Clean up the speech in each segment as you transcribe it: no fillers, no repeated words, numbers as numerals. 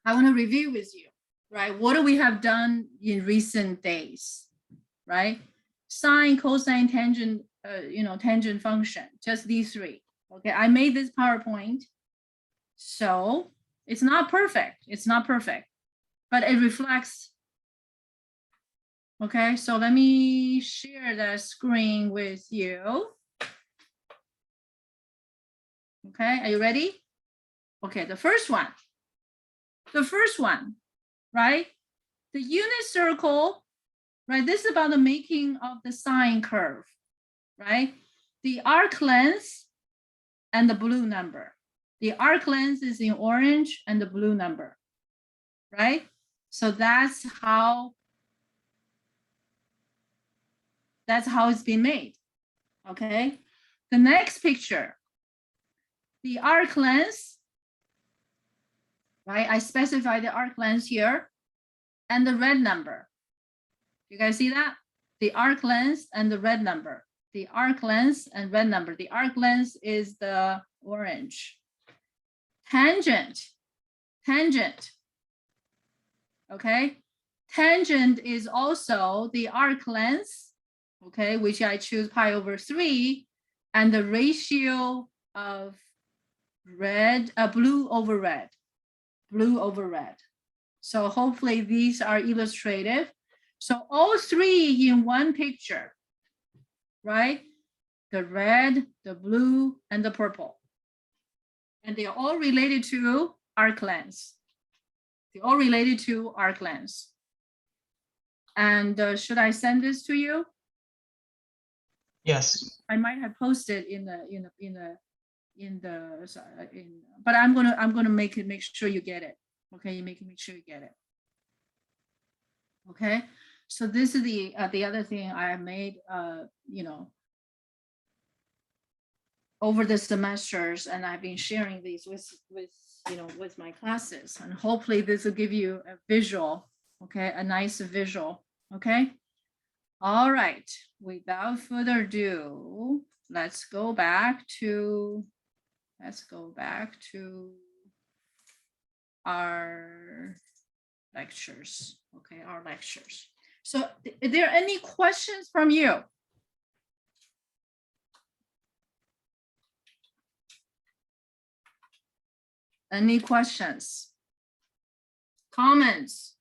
I want to review with you, right? What do we have done in recent days, right? Sine, cosine, tangent, tangent function, just these three. Okay, I made this PowerPoint. So it's not perfect. It's not perfect, but it reflects. Okay, so let me share that screen with you. Okay, are you ready? Okay, the first one, right? The unit circle, right? This is about the making of the sine curve, right? The arc length and the blue number. The arc length is in orange and the blue number, right? So that's how it's been made, okay? The next picture, the arc length, right? I specify the arc length here and the red number. You guys see that? The arc length and the red number. The arc length and red number. The arc length is the orange. Tangent, okay? Tangent is also the arc length, okay, which I choose pi over 3, and the ratio of blue over red. So hopefully these are illustrative. So all three in one picture, right? The red, the blue, and the purple. And they're all related to arc length. And should I send this to you? Yes. I might have posted but I'm gonna make sure you get it. Okay, make sure you get it. Okay, so this is the other thing I made, over the semesters, and I've been sharing these with my classes, and hopefully this will give you a visual, okay, a nice visual. Okay, all right, without further ado, let's go back to our lectures. Okay, our lectures. So are there any questions from you? Any questions, comments,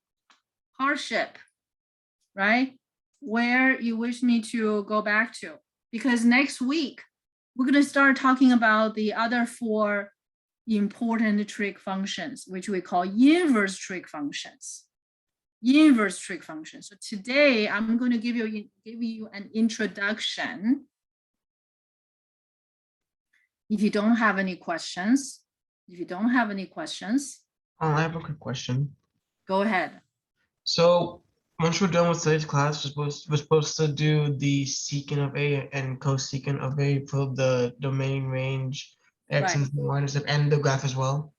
hardship, right? Where you wish me to go back to? Because next week, we're going to start talking about the other 4 important trig functions, which we call inverse trig functions. So today, I'm going to give you an introduction. If you don't have any questions, I have a quick question. Go ahead. So once we're done with today's class, we're supposed to do the secant of A and cosecant of A for the domain range X and minus f and the graph as well.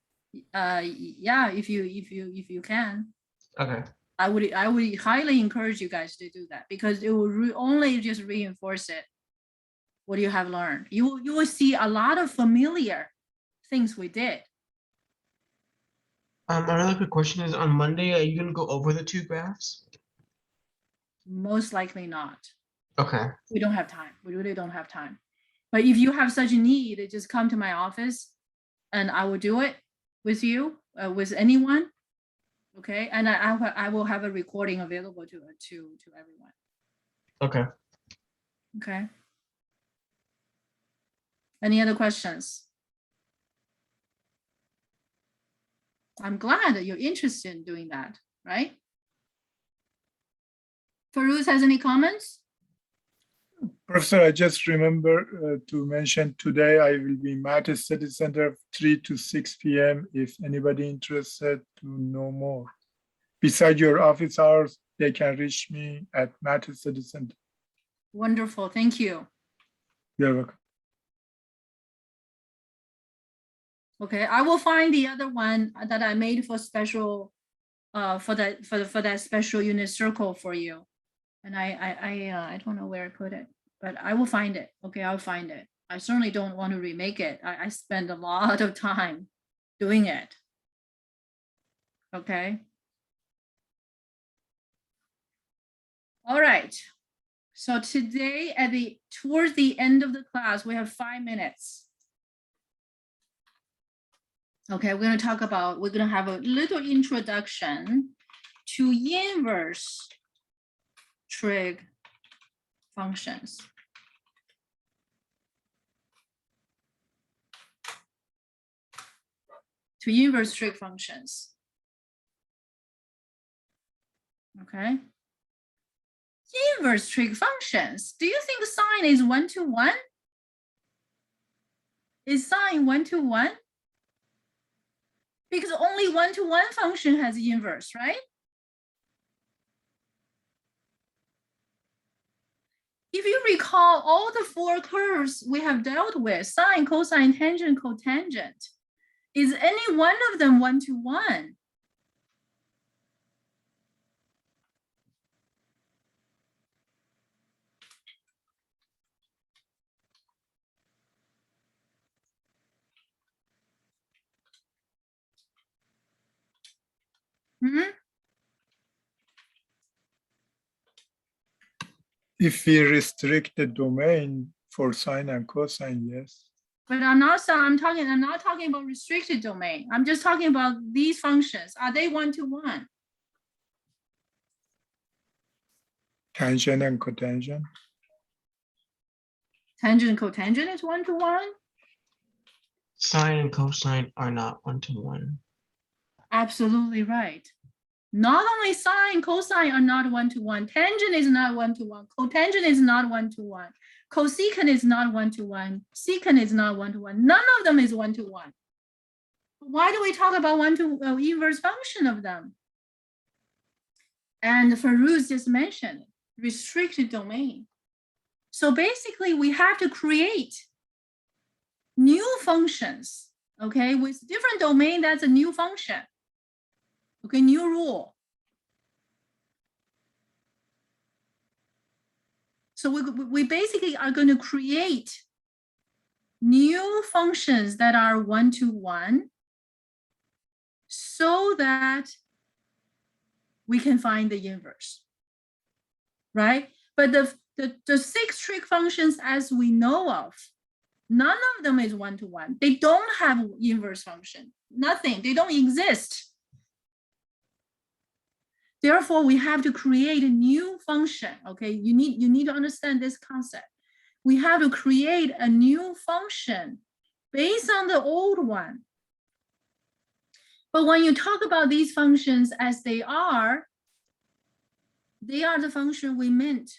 Yeah, if you can. Okay. I would highly encourage you guys to do that, because it will only just reinforce it. What you have learned, you will see a lot of familiar things we did. Another quick question is, on Monday, are you going to go over the 2 graphs? Most likely not. Okay. We don't have time. We really don't have time. But if you have such a need, just come to my office and I will do it with you, with anyone. Okay, and I will have a recording available to everyone. Okay. Okay. Any other questions? I'm glad that you're interested in doing that, right? Farouz has any comments? Professor, I just remember to mention today I will be in Math Study Center 3 to 6 p.m. If anybody interested to know more. Beside your office hours, they can reach me at Math Study Center. Wonderful, thank you. You're welcome. Okay, I will find the other one that I made for special, for that special unit circle for you. And I don't know where I put it, but I will find it. Okay, I'll find it. I certainly don't want to remake it. I spend a lot of time doing it. Okay. All right. So today towards the end of the class, we have 5 minutes. Okay, we're going to have a little introduction to inverse trig functions. To inverse trig functions. Okay. Inverse trig functions. Do you think sine is 1-to-1? Is sine 1-to-1? Because only 1-to-1 function has inverse, right? If you recall all the 4 curves we have dealt with, sine, cosine, tangent, cotangent, is any one of them 1-to-1? Hmm? If we restrict the domain for sine and cosine, yes. But I'm not talking about restricted domain. I'm just talking about these functions. Are they 1-to-1? Tangent and cotangent. Tangent, cotangent is 1-to-1? Sine and cosine are not 1-to-1. Absolutely right. Not only sine, cosine are not 1-to-1, tangent is not 1-to-1, cotangent is not 1-to-1, cosecant is not 1-to-1, secant is not 1-to-1. None of them is 1-to-1. Why do we talk about inverse function of them? And Farouz just mentioned restricted domain. So basically, we have to create new functions, okay, with different domain. That's a new function. Okay, new rule. So we basically are going to create new functions that are 1-to-1 so that we can find the inverse, right? But the 6 trig functions as we know of, none of them is 1-to-1. They don't have inverse function, nothing, they don't exist. Therefore, we have to create a new function, okay? You need to understand this concept. We have to create a new function based on the old one. But when you talk about these functions as they are the function we meant,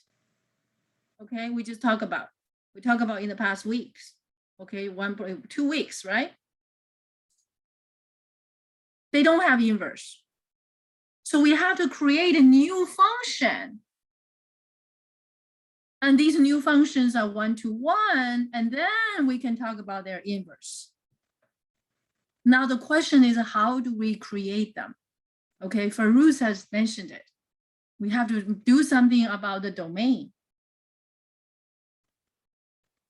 okay? We just talk about in the past weeks, okay? 2 weeks, right? They don't have inverse. So we have to create a new function. And these new functions are 1-to-1, and then we can talk about their inverse. Now the question is, how do we create them? Okay, Farouz has mentioned it. We have to do something about the domain.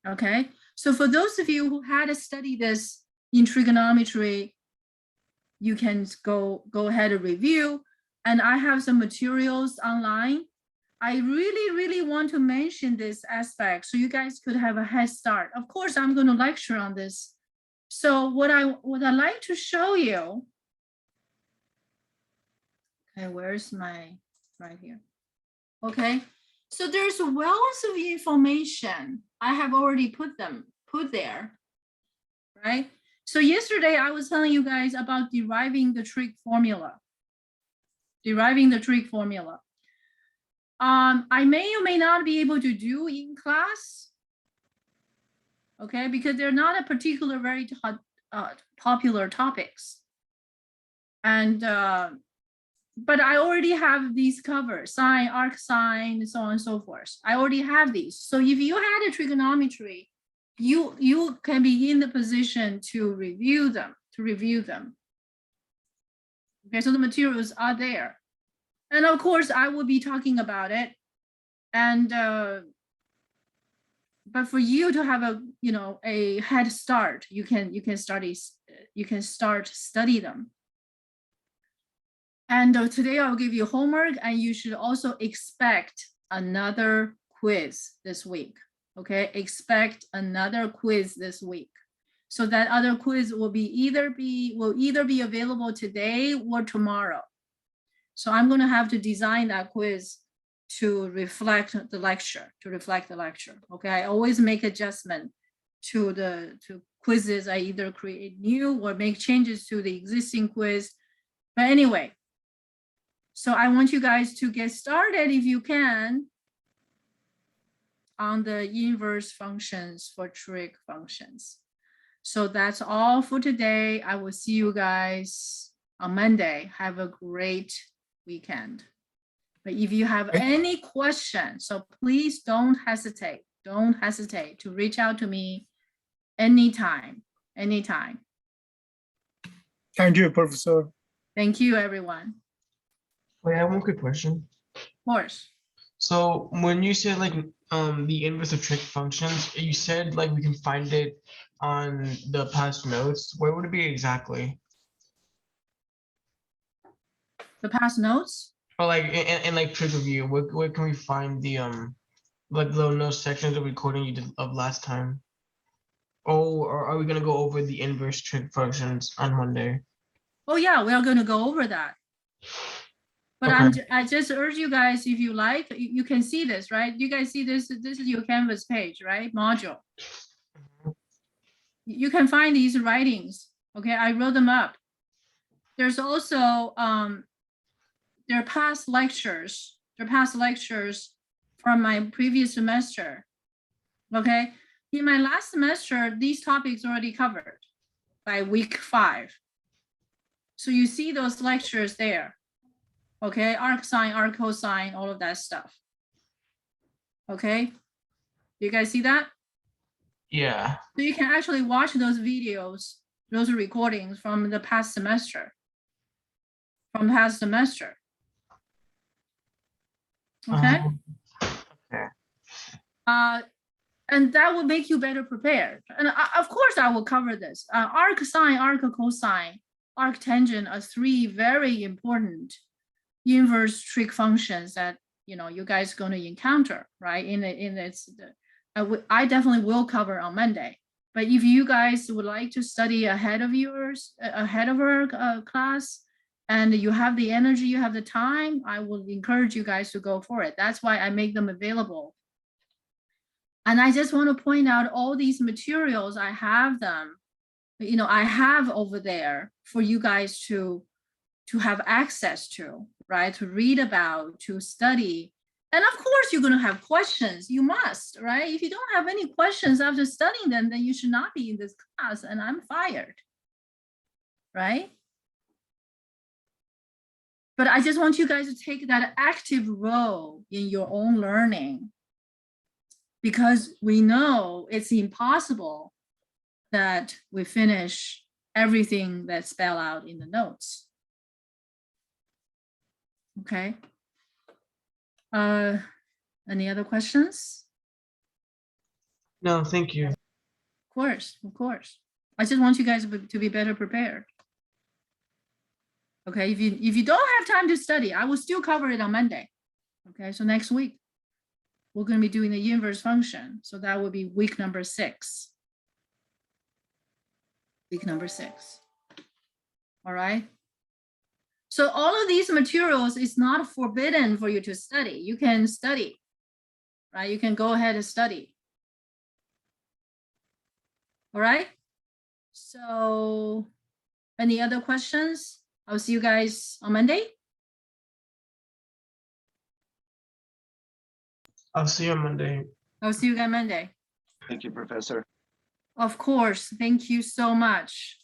Okay, so for those of you who had to study this in trigonometry, you can go ahead and review. And I have some materials online. I really want to mention this aspect so you guys could have a head start. Of course, I'm going to lecture on this. So what I like to show you, okay, where's my, right here. Okay, so there's wealth of information. I have already put there, right? So yesterday I was telling you guys about deriving the trig formula. I may or may not be able to do in class, okay, because they're not a particular very popular topics. And but I already have these covered, sine, arc sine, so on and so forth. I already have these. So if you had a trigonometry, you can be in the position to review them, Okay, so the materials are there. And of course, I will be talking about it. And but for you to have a head start, you can start study them. And today I'll give you homework, and you should also expect another quiz this week. Okay, expect another quiz this week. So that other quiz will either be available today or tomorrow. So I'm going to have to design that quiz to reflect the lecture, Okay, I always make adjustment to quizzes. I either create new or make changes to the existing quiz. But anyway, so I want you guys to get started if you can on the inverse functions for trig functions. So that's all for today. I will see you guys on Monday. Have a great weekend. But if you have any questions, so please don't hesitate to reach out to me anytime. Thank you, Professor. Thank you, everyone. Wait, I have one quick question. Of course. So when you said like the inverse of trig functions, you said like we can find it on the past notes. Where would it be exactly? The past notes? Or like in like trig review, where can we find the like the notes section of the recording you did of last time? Oh, or are we gonna go over the inverse trig functions on Monday? Oh yeah, we are going to go over that. But Okay. I just urge you guys, if you like, you can see this, right? You guys see this? This is your Canvas page, right? Module. You can find these writings. Okay, I wrote them up. There's also their past lectures. From my previous semester. Okay, in my last semester, these topics already covered by week 5. So you see those lectures there. Okay, arc sine, arc cosine, all of that stuff. Okay, you guys see that? Yeah. So you can actually watch those videos, those recordings from the past semester. Okay. Okay. And that will make you better prepared. And of course, I will cover this. Arc sine, arc cosine, arc tangent are 3 very important inverse trig functions that you guys are going to encounter, right? I definitely will cover on Monday. But if you guys would like to study ahead of our class, and you have the energy, you have the time, I will encourage you guys to go for it. That's why I make them available. And I just want to point out all these materials, I have them, I have over there for you guys to have access to, right? To read about, to study. And of course, you're going to have questions. You must, right? If you don't have any questions after studying them, then you should not be in this class and I'm fired, right? But I just want you guys to take that active role in your own learning, because we know it's impossible that we finish everything that's spelled out in the notes. Okay. Any other questions? No, thank you. Of course. I just want you guys to be better prepared. Okay, if you don't have time to study, I will still cover it on Monday. Okay, so next week we're going to be doing the inverse function. So that will be week number 6. All right. So all of these materials is not forbidden for you to study. You can study, right? You can go ahead and study. All right. So any other questions? I'll see you guys on Monday. I'll see you on Monday. I'll see you guys Monday. Thank you, Professor. Of course. Thank you so much.